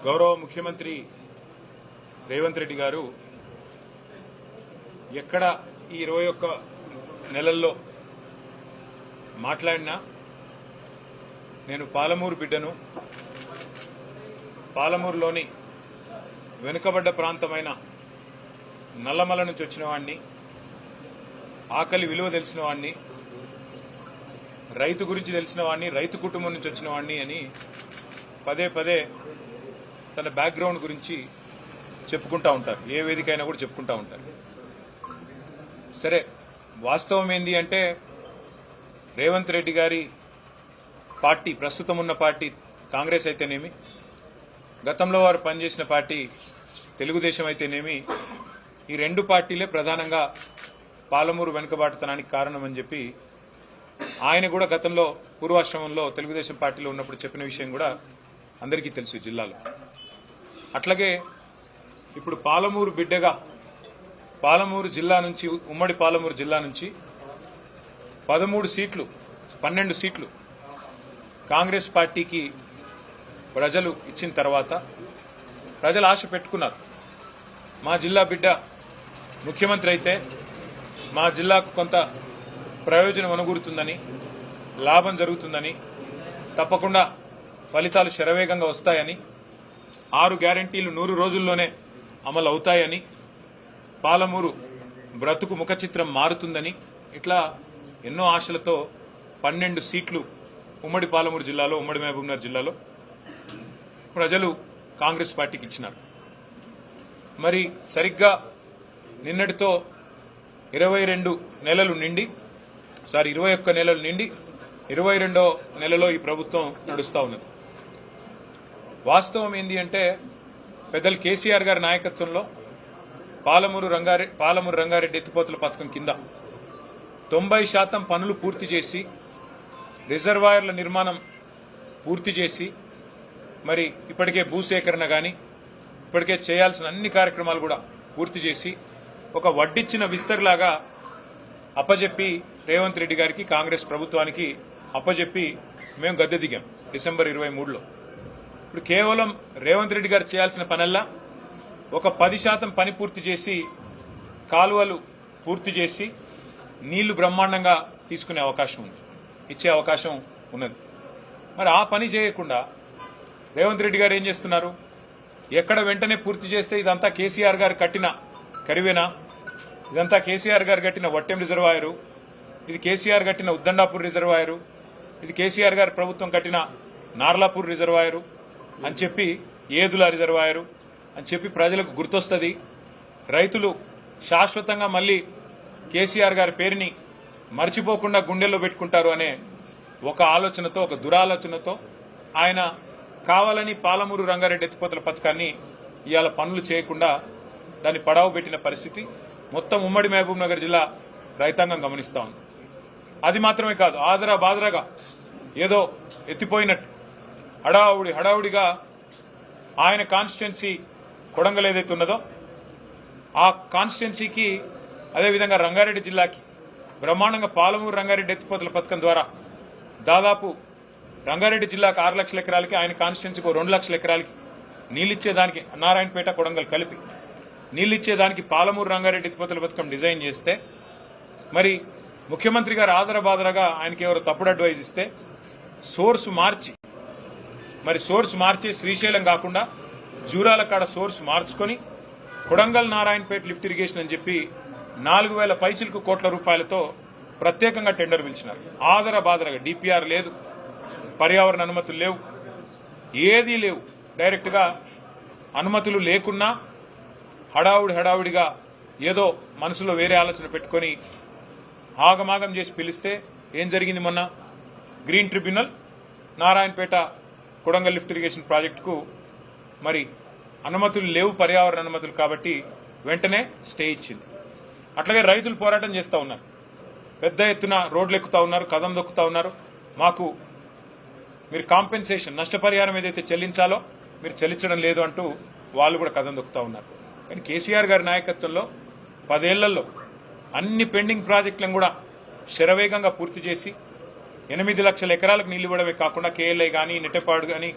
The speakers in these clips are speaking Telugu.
గౌరవ ముఖ్యమంత్రి రేవంత్ రెడ్డి గారు ఎక్కడ ఈ 21 నెలల్లో మాట్లాడినా నేను పాలమూరు బిడ్డను, పాలమూరులోని వెనుకబడ్డ ప్రాంతమైన నల్లమల నుంచి వచ్చిన వాడిని, ఆకలి విలువ తెలిసిన వాడిని, రైతు గురించి తెలిసిన వాడిని, రైతు కుటుంబం నుంచి వచ్చిన వాడిని అని పదే పదే తన బ్యాక్గ్రౌండ్ గురించి చెప్పుకుంటా ఉంటారు. ఏ వేదిక అయినా కూడా చెప్పుకుంటా ఉంటారు. సరే, వాస్తవం ఏంది అంటే రేవంత్ రెడ్డి గారి పార్టీ, ప్రస్తుతం ఉన్న పార్టీ కాంగ్రెస్ అయితేనేమి, గతంలో వారు పనిచేసిన పార్టీ తెలుగుదేశం అయితేనేమి, ఈ రెండు పార్టీలే ప్రధానంగా పాలమూరు వెనుకబాటుతనానికి కారణమని చెప్పి ఆయన కూడా గతంలో పూర్వాశ్రమంలో తెలుగుదేశం పార్టీలో ఉన్నప్పుడు చెప్పిన విషయం కూడా అందరికీ తెలుసు జిల్లాలో. అట్లాగే ఇప్పుడు పాలమూరు బిడ్డగా పాలమూరు జిల్లా నుంచి, ఉమ్మడి పాలమూరు జిల్లా నుంచి 12 సీట్లు కాంగ్రెస్ పార్టీకి ప్రజలు ఇచ్చిన తర్వాత ప్రజలు ఆశ పెట్టుకున్నారు. మా జిల్లా బిడ్డ ముఖ్యమంత్రి అయితే మా జిల్లాకు కొంత ప్రయోజనం అనుగురుతుందని, లాభం జరుగుతుందని, తప్పకుండా ఫలితాలు శరవేగంగా వస్తాయని, 6 గ్యారంటీలు 100 రోజుల్లోనే అమలు అవుతాయని, పాలమూరు బ్రతుకు ముఖ చిత్రం మారుతుందని, ఇట్లా ఎన్నో ఆశలతో 12 సీట్లు ఉమ్మడి పాలమూరు జిల్లాలో, ఉమ్మడి మహబూబ్నగర్ జిల్లాలో ప్రజలు కాంగ్రెస్ పార్టీకి ఇచ్చినారు. మరి సరిగ్గా నిన్నటితో 21 నెలలు నిండి 22వ నెలలో ఈ ప్రభుత్వం నడుస్తూ ఉన్నది. వాస్తవం ఏంది అంటే పెద్దలు కేసీఆర్ గారి నాయకత్వంలో పాలమూరు రంగారెడ్డి ఎత్తిపోతల పథకం కింద 90% పనులు పూర్తి చేసి, రిజర్వాయర్ల నిర్మాణం పూర్తి చేసి, మరి ఇప్పటికే భూసేకరణ కానీ ఇప్పటికే చేయాల్సిన అన్ని కార్యక్రమాలు కూడా పూర్తి చేసి ఒక వడ్డిచ్చిన విస్తరిలాగా అప్పజెప్పి రేవంత్ రెడ్డి గారికి, కాంగ్రెస్ ప్రభుత్వానికి అప్పజెప్పి మేము గద్దె దిగాం డిసెంబర్ 23లో. ఇప్పుడు కేవలం రేవంత్ రెడ్డి గారు చేయాల్సిన పనల్లా ఒక 10% పని పూర్తి చేసి, కాలువలు పూర్తి చేసి, నీళ్లు బ్రహ్మాండంగా తీసుకునే అవకాశం ఉంది, ఇచ్చే అవకాశం ఉన్నది. మరి ఆ పని చేయకుండా రేవంత్ రెడ్డి గారు ఏం చేస్తున్నారు? ఎక్కడ వెంటనే పూర్తి చేస్తే ఇదంతా కేసీఆర్ గారు కట్టిన కరివేనా, ఇదంతా కేసీఆర్ గారు కట్టిన వట్టెం రిజర్వాయరు, ఇది కేసీఆర్ కట్టిన ఉద్దండాపూర్ రిజర్వాయరు, ఇది కేసీఆర్ గారి ప్రభుత్వం కట్టిన నార్లాపూర్ రిజర్వాయరు అని చెప్పి, ఏదుల రిజర్వాయరు అని చెప్పి ప్రజలకు గుర్తొస్తుంది. రైతులు శాశ్వతంగా మళ్లీ కేసీఆర్ గారి పేరుని మర్చిపోకుండా గుండెల్లో పెట్టుకుంటారు అనే ఒక ఆలోచనతో, ఒక దురాలోచనతో ఆయన కావాలని పాలమూరు రంగారెడ్డి ఎత్తిపోతల పథకాన్ని ఇవాళ పనులు చేయకుండా దాన్ని పడావు పెట్టిన పరిస్థితి మొత్తం ఉమ్మడి మహబూబ్ నగర్ జిల్లా రైతాంగం గమనిస్తా ఉంది. అది మాత్రమే కాదు, ఆదరా బాదరాగా ఏదో ఎత్తిపోయినట్టు హడావుడిగా ఆయన కాన్స్టిట్యున్సీ కొడంగల్ ఏదైతే ఉన్నదో ఆ కాన్స్టిట్యున్సీకి, అదేవిధంగా రంగారెడ్డి జిల్లాకి బ్రహ్మాండంగా పాలమూరు రంగారెడ్డి ఎత్తిపోతల పథకం ద్వారా దాదాపు రంగారెడ్డి జిల్లాకు 6 లక్షల ఎకరాలకి, ఆయన కాన్స్టిట్యున్సీకి 2 లక్షల ఎకరాలకి నీళ్ళిచ్చేదానికి, నారాయణపేట కొడంగల్ కలిపి నీళ్ళిచ్చేదానికి పాలమూరు రంగారెడ్డి ఎత్తిపోతల పథకం డిజైన్ చేస్తే, మరి ముఖ్యమంత్రి గారు ఆదరబాదరగా ఆయనకి ఎవరో తప్పుడు అడ్వైజ్ ఇస్తే సోర్సు మార్చి శ్రీశైలం కాకుండా జూరాల కాడ సోర్సు మార్చుకొని కొడంగల్ నారాయణపేట లిఫ్ట్ ఇరిగేషన్ అని చెప్పి 4,000 పైచిలకు కోట్ల రూపాయలతో ప్రత్యేకంగా టెండర్ పిలిచినారు. ఆదరబాదరగా డిపిఆర్ లేదు, పర్యావరణ అనుమతులు లేవు, ఏదీ లేవు. డైరెక్ట్ గా అనుమతులు లేకున్నా హడావుడిగా ఏదో మనసులో వేరే ఆలోచన పెట్టుకుని ఆగమాగం చేసి పిలిస్తే ఏం జరిగింది? మొన్న green tribunal Narayanpet Kodangal lift irrigation ప్రాజెక్టుకు మరి అనుమతులు లేవు, పర్యావరణ అనుమతులు, కాబట్టి వెంటనే స్టే ఇచ్చింది. అట్లాగే రైతులు పోరాటం చేస్తూ ఉన్నారు, పెద్ద ఎత్తున రోడ్లు ఎక్కుతా ఉన్నారు, కదం దొక్కుతా ఉన్నారు. మాకు మీరు కాంపెన్సేషన్, నష్టపరిహారం ఏదైతే చెల్లించాలో మీరు చెల్లించడం లేదు అంటూ వాళ్ళు కూడా కదం దొక్కుతా ఉన్నారు. కానీ కేసీఆర్ గారి నాయకత్వంలో 10 ఏళ్లలో అన్ని పెండింగ్ ప్రాజెక్టులను కూడా శరవేగంగా పూర్తి చేసి 8 లక్షల ఎకరాలకు నీళ్లు ఇవ్వడమే కాకుండా కేఎల్ఐ కానీ, నెట్టెపాడు కానీ,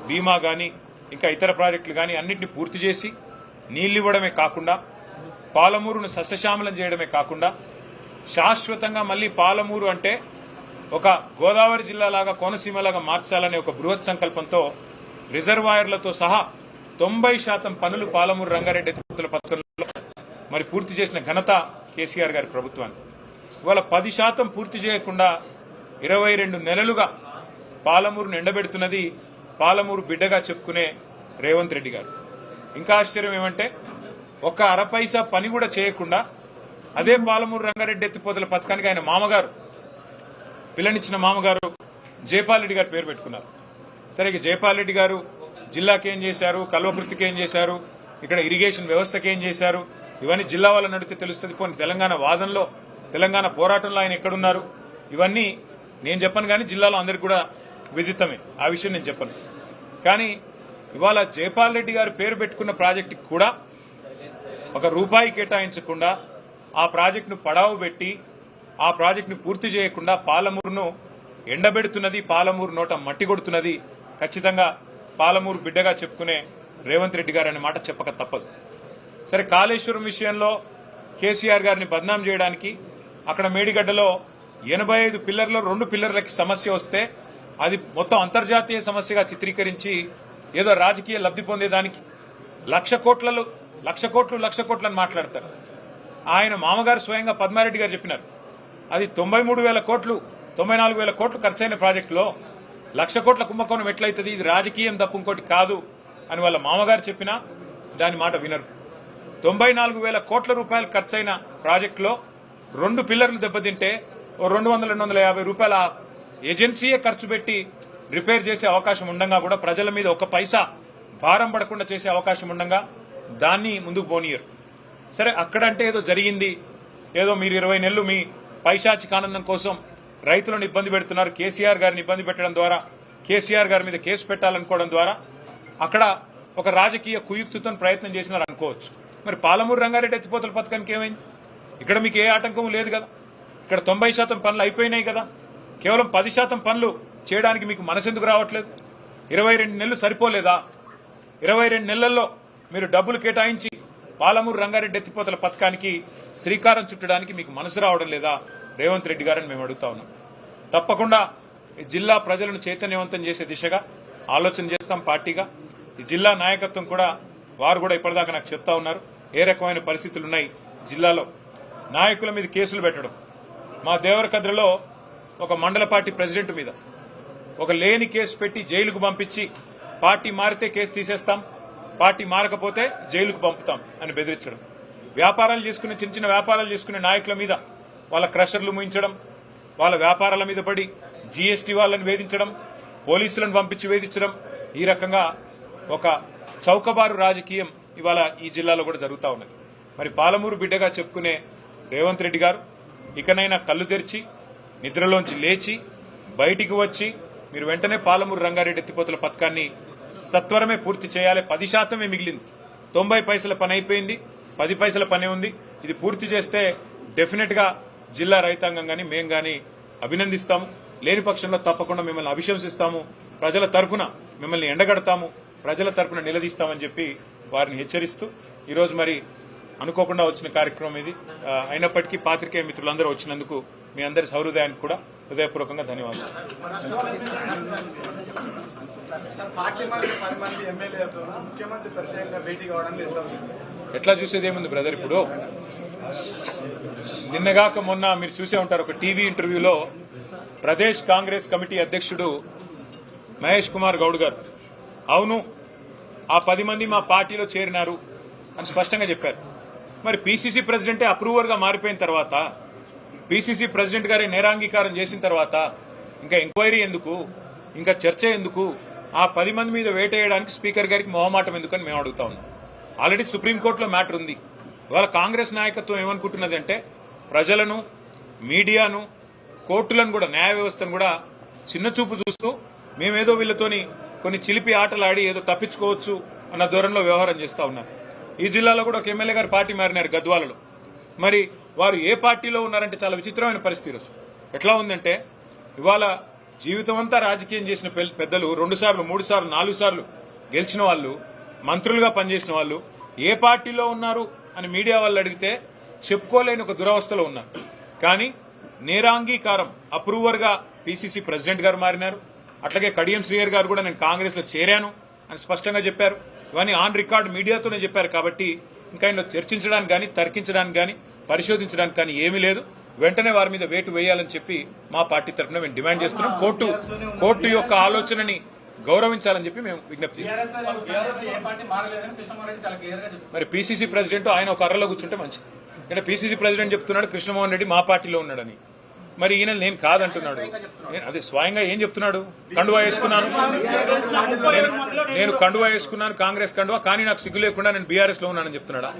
భీమా కానీ, ఇంకా ఇతర ప్రాజెక్టులు కానీ అన్నింటినీ పూర్తి చేసి నీళ్లు ఇవ్వడమే కాకుండా పాలమూరును సస్యశ్యామలం చేయడమే కాకుండా శాశ్వతంగా మళ్ళీ పాలమూరు అంటే ఒక గోదావరి జిల్లాలాగా కోనసీమలాగా మార్చాలనే ఒక బృహత్ సంకల్పంతో రిజర్వాయర్లతో సహా 90% పనులు పాలమూరు రంగారెడ్డి ఎత్తిపోతల పథకంలో మరి పూర్తి చేసిన ఘనత కేసీఆర్ గారి ప్రభుత్వానికి. ఇవాళ 10% పూర్తి చేయకుండా 22 నెలలుగా పాలమూరును ఎండబెడుతున్నది పాలమూరు బిడ్డగా చెప్పుకునే రేవంత్ రెడ్డి గారు. ఇంకా ఆశ్చర్యం ఏమంటే ఒక్క అరపైసా పని కూడా చేయకుండా అదే పాలమూరు రంగారెడ్డి ఎత్తిపోతల పథకానికి ఆయన మామగారు పిల్లనిచ్చిన మామగారు జైపాల్ రెడ్డి గారు పేరు పెట్టుకున్నారు. సరే, ఇక జైపాల్ రెడ్డి గారు జిల్లాకి ఏం చేశారు, కల్వకృతికి ఏం చేశారు, ఇక్కడ ఇరిగేషన్ వ్యవస్థకి ఏం చేశారు, ఇవన్నీ జిల్లా వాళ్ళ నడితే తెలుస్తుంది. పోనీ తెలంగాణ వాదనలో తెలంగాణ పోరాటంలో ఆయన ఎక్కడున్నారు ఇవన్నీ నేను చెప్పను, కానీ జిల్లాలో అందరికీ కూడా విదితమే, ఆ విషయం నేను చెప్పను. కానీ ఇవాళ జైపాల్ రెడ్డి గారు పేరు పెట్టుకున్న ప్రాజెక్టుకి కూడా ఒక రూపాయి కేటాయించకుండా ఆ ప్రాజెక్టును పడావు పెట్టి ఆ ప్రాజెక్టును పూర్తి చేయకుండా పాలమూరును ఎండబెడుతున్నది, పాలమూరు నోట మట్టి కొడుతున్నది ఖచ్చితంగా పాలమూరు బిడ్డగా చెప్పుకునే రేవంత్ రెడ్డి గారు అనే మాట చెప్పక తప్పదు. సరే, కాళేశ్వరం విషయంలో కేసీఆర్ గారిని బద్నాం చేయడానికి అక్కడ మేడిగడ్డలో 85 పిల్లర్లో 2 పిల్లర్లకి సమస్య వస్తే అది మొత్తం అంతర్జాతీయ సమస్యగా చిత్రీకరించి ఏదో రాజకీయ లబ్ధి పొందేదానికి లక్ష కోట్లు అని మాట్లాడతారు. ఆయన మామగారు స్వయంగా పద్మారెడ్డి గారు చెప్పినారు అది 93,000 కోట్లు 94,000 కోట్లు ఖర్చైన ప్రాజెక్టులో 1,00,000 కోట్ల కుంభకోణం ఎట్లయితుంది, ఇది రాజకీయం తప్ప ఇంకోటి కాదు అని వాళ్ళ మామగారు చెప్పినా దాని మాట వినరు. 94,000 కోట్ల రూపాయలు ఖర్చైన ప్రాజెక్టులో 2 పిల్లర్లు దెబ్బతింటే 200-250 రూపాయల ఏజెన్సీయే ఖర్చు పెట్టి రిపేర్ చేసే అవకాశం ఉండగా కూడా ప్రజల మీద ఒక పైసా భారం పడకుండా చేసే అవకాశం ఉండగా దాన్ని ముందుకు పోనీయరు. సరే, అక్కడంటే ఏదో జరిగింది, ఏదో మీరు 20 నెలలు మీ పైశాచిక ఆనందం కోసం రైతులను ఇబ్బంది పెడుతున్నారు, కేసీఆర్ గారిని ఇబ్బంది పెట్టడం ద్వారా కేసీఆర్ గారి మీద కేసు పెట్టాలనుకోవడం ద్వారా అక్కడ ఒక రాజకీయ కుయుక్తితో ప్రయత్నం చేసినారు అనుకోవచ్చు. మరి పాలమూరు రంగారెడ్డి ఎత్తిపోతల పథకానికి ఏమైంది? ఇక్కడ మీకు ఏ ఆటంకం లేదు కదా, ఇక్కడ 90% పనులు అయిపోయినాయి కదా, కేవలం 10% పనులు చేయడానికి మీకు మనసెందుకు రావట్లేదు? 22 నెలలు సరిపోలేదా? 22 నెలల్లో మీరు డబ్బులు కేటాయించి పాలమూరు రంగారెడ్డి ఎత్తిపోతల పథకానికి శ్రీకారం చుట్టడానికి మీకు మనసు రావడం లేదా రేవంత్ రెడ్డి గారని మేము అడుగుతా ఉన్నాం. తప్పకుండా ఈ జిల్లా ప్రజలను చైతన్యవంతం చేసే దిశగా ఆలోచన చేస్తాం పార్టీగా. ఈ జిల్లా నాయకత్వం కూడా వారు కూడా ఇప్పటిదాకా నాకు చెప్తా ఉన్నారు ఏ రకమైన పరిస్థితులు ఉన్నాయి జిల్లాలో. నాయకుల మీద కేసులు పెట్టడం, మా దేవరకద్రలో ఒక మండల పార్టీ ప్రెసిడెంట్ మీద ఒక లేని కేసు పెట్టి జైలుకు పంపించి పార్టీ మారితే కేసు తీసేస్తాం, పార్టీ మారకపోతే జైలుకు పంపుతాం అని బెదిరించడం, వ్యాపారాలు చేసుకునే చిన్న వ్యాపారాలు చేసుకునే నాయకుల మీద వాళ్ళ క్రషర్లు ముయించడం, వాళ్ళ వ్యాపారాల మీద పడి జీఎస్టీ వాళ్ళని వేధించడం, పోలీసులను పంపించి వేధించడం, ఈ రకంగా ఒక చౌకబారు రాజకీయం ఇవాళ ఈ జిల్లాలో కూడా జరుగుతూ ఉన్నది. మరి పాలమూరు బిడ్డగా చెప్పుకునే రేవంత్ రెడ్డి గారు ఇకనైనా కళ్ళు తెరిచి నిద్రలోంచి లేచి బయటికి వచ్చి మీరు వెంటనే పాలమూరు రంగారెడ్డి ఎత్తిపోతల పథకాన్ని సత్వరమే పూర్తి చేయాలి. 10% మిగిలింది, 90 పైసల పని అయిపోయింది, 10 పైసల పని ఉంది. ఇది పూర్తి చేస్తే డెఫినెట్ గా జిల్లా రైతాంగం గాని మేం గాని అభినందిస్తాము. లేని పక్షంలో తప్పకుండా మిమ్మల్ని అభిశంసిస్తాము, ప్రజల తరఫున మిమ్మల్ని ఎండగడతాము, ప్రజల తరఫున నిలదీస్తామని చెప్పి వారిని హెచ్చరిస్తూ ఈరోజు మరి అనుకోకుండా వచ్చిన కార్యక్రమం ఇది. అయినప్పటికీ పాత్రికేయ మిత్రులందరూ వచ్చినందుకు మీ అందరి సౌహృదయానికి కూడా హృదయపూర్వకంగా ధన్యవాదాలు. ఎట్లా చూసేది ఏముంది బ్రదర్, ఇప్పుడు నిన్నగాక మొన్న మీరు చూసే ఉంటారు ఒక టీవీ ఇంటర్వ్యూలో ప్రదేశ్ కాంగ్రెస్ కమిటీ అధ్యక్షుడు మహేష్ కుమార్ గౌడ్ గారు అవును ఆ 10 మంది మా పార్టీలో చేరినారు అని స్పష్టంగా చెప్పారు. మరి పీసీసీ ప్రెసిడెంటే అప్రూవర్ గా మారిపోయిన తర్వాత, పీసీసీ ప్రెసిడెంట్ గారి నేరాంగీకారం చేసిన తర్వాత ఇంకా ఎంక్వైరీ ఎందుకు, ఇంకా చర్చ ఎందుకు, ఆ 10 మంది మీద వేటేయడానికి స్పీకర్ గారికి మొహమాటం ఎందుకని మేము అడుగుతా ఉన్నాం. ఆల్రెడీ సుప్రీంకోర్టులో మ్యాటర్ ఉంది. ఇవాళ కాంగ్రెస్ నాయకత్వం ఏమనుకుంటున్నదంటే ప్రజలను, మీడియాను, కోర్టులను కూడా, న్యాయ వ్యవస్థను కూడా చిన్న చూపు చూస్తూ మేమేదో వీళ్ళతోని కొన్ని చిలిపి ఆటలాడి ఏదో తప్పించుకోవచ్చు అన్న ధోరణిలో వ్యవహారం చేస్తా ఉన్నారు. ఈ జిల్లాలో కూడా ఒక ఎమ్మెల్యే గారు పార్టీ మారినారు గద్వాలలో. మరి వారు ఏ పార్టీలో ఉన్నారంటే చాలా విచిత్రమైన పరిస్థితి రోజు ఎట్లా ఉందంటే ఇవాళ జీవితం అంతా రాజకీయం చేసిన పెద్దలు 2 సార్లు 3 సార్లు 4 సార్లు గెలిచిన వాళ్ళు, మంత్రులుగా పనిచేసిన వాళ్ళు ఏ పార్టీలో ఉన్నారు అని మీడియా వాళ్ళు అడిగితే చెప్పుకోలేని ఒక దురవస్థలో ఉన్నారు. కానీ నేరాంగీకారం అప్రూవర్గా పీసీసీ ప్రెసిడెంట్ గారు మారినారు. అట్లాగే కడియం శ్రీహరి గారు కూడా నేను కాంగ్రెస్ లో చేరాను అని స్పష్టంగా చెప్పారు. ఇవన్నీ ఆన్ రికార్డ్ మీడియాతోనే చెప్పారు. కాబట్టి ఇంకా ఇందులో చర్చించడానికి కానీ, తర్కించడానికి కానీ, పరిశోధించడానికి కానీ ఏమీ లేదు. వెంటనే వారి మీద వేటు వేయాలని చెప్పి మా పార్టీ తరఫున మేము డిమాండ్ చేస్తున్నాం. కోర్టు యొక్క ఆలోచనని గౌరవించాలని చెప్పి మేము విజ్ఞప్తి చేస్తున్నాం. మరి పీసీసీ ప్రెసిడెంట్ ఆయన ఒక అర్రలో కూర్చుంటే మంచిది. అంటే పీసీసీ ప్రెసిడెంట్ చెప్తున్నాడు కృష్ణమోహన్ రెడ్డి మా పార్టీలో ఉన్నాడని, మరి ఈయన నేను కాదంటున్నాడు. అదే స్వయంగా ఏం చెప్తున్నాడు? కండువా వేసుకున్నాను, నేను కండువా వేసుకున్నాను, కాంగ్రెస్ కండువా, కానీ నాకు సిగ్గు లేకుండా నేను బీఆర్ఎస్ లో ఉన్నానని చెప్తున్నాడా?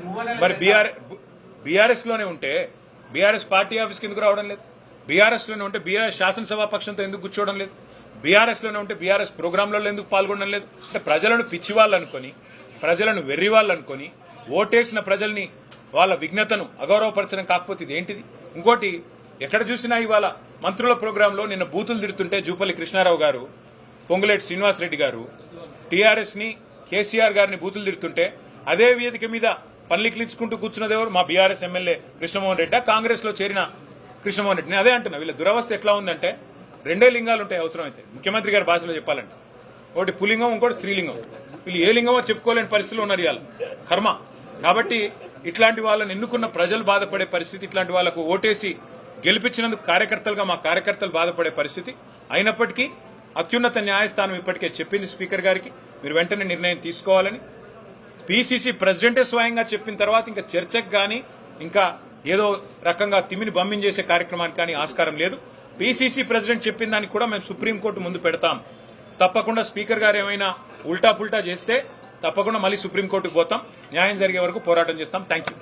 మరి బీఆర్ఎస్ లోనే ఉంటే బీఆర్ఎస్ పార్టీ ఆఫీస్కి ఎందుకు రావడం లేదు? బీఆర్ఎస్ లోనే ఉంటే బీఆర్ఎస్ శాసనసభా పక్షంతో ఎందుకు కూర్చోవడం లేదు? బీఆర్ఎస్ లోనే ఉంటే బీఆర్ఎస్ ప్రోగ్రాంలలో ఎందుకు పాల్గొనడం లేదు? అంటే ప్రజలను పిచ్చివాళ్ళు అనుకొని, ప్రజలను వెర్రివాళ్ళు అనుకొని, ఓటేసిన ప్రజల్ని వాళ్ళ విఘ్నతను అగౌరవపరచడం కాకపోతే ఇది ఏంటిది? ఇంకోటి, ఎక్కడ చూసినా ఇవాళ మంత్రుల ప్రోగ్రాంలో నిన్న బూతులు తిడుతుంటే జూపల్లి కృష్ణారావు గారు, పొంగులేటి శ్రీనివాసరెడ్డి గారు టీఆర్ఎస్ ని, కేసీఆర్ గారిని బూతులు తిడుతుంటే అదే వేదిక మీద పనిలికిలించుకుంటూ కూర్చున్నది ఎవరు? మా బీఆర్ఎస్ ఎమ్మెల్యే కృష్ణమోహన్ రెడ్డి, కాంగ్రెస్ లో చేరిన కృష్ణమోహన్ రెడ్డి. నేను అదే అంటున్నా, వీళ్ళ దురవస్థ ఎట్లా ఉందంటే రెండే లింగాలు ఉంటాయి అవసరమైతే, ముఖ్యమంత్రి గారి భాషలో చెప్పాలంటే. ఒకటి పులింగం, ఇంకోటి స్త్రీలింగం. వీళ్ళు ఏ లింగమో చెప్పుకోలేని పరిస్థితులు ఉన్నారు ఇవాళ, కర్మ. కాబట్టి ఇట్లాంటి వాళ్ళని ఎన్నుకున్న ప్రజలు బాధపడే పరిస్థితి, ఇట్లాంటి వాళ్లకు ఓటేసి గెలిపించినందుకు కార్యకర్తలుగా మా కార్యకర్తలు బాధపడే పరిస్థితి. అయినప్పటికీ అత్యున్నత న్యాయస్థానం ఇప్పటికే చెప్పింది స్పీకర్ గారికి, మీరు వెంటనే నిర్ణయం తీసుకోవాలని. పీసీసీ ప్రెసిడెంటే స్వయంగా చెప్పిన తర్వాత ఇంకా చర్చకు కానీ, ఇంకా ఏదో రకంగా తిమ్మిని బంబించేసే కార్యక్రమానికి కానీ ఆస్కారం లేదు. పీసీసీ ప్రెసిడెంట్ చెప్పిన దానికి కూడా మేము సుప్రీంకోర్టు ముందు పెడతాం. తప్పకుండా స్పీకర్ గారు ఏమైనా ఉల్టా పుల్టా చేస్తే తప్పకుండా మళ్ళీ సుప్రీంకోర్టుకు పోతాం. న్యాయం జరిగే వరకు పోరాటం చేస్తాం. Thank you.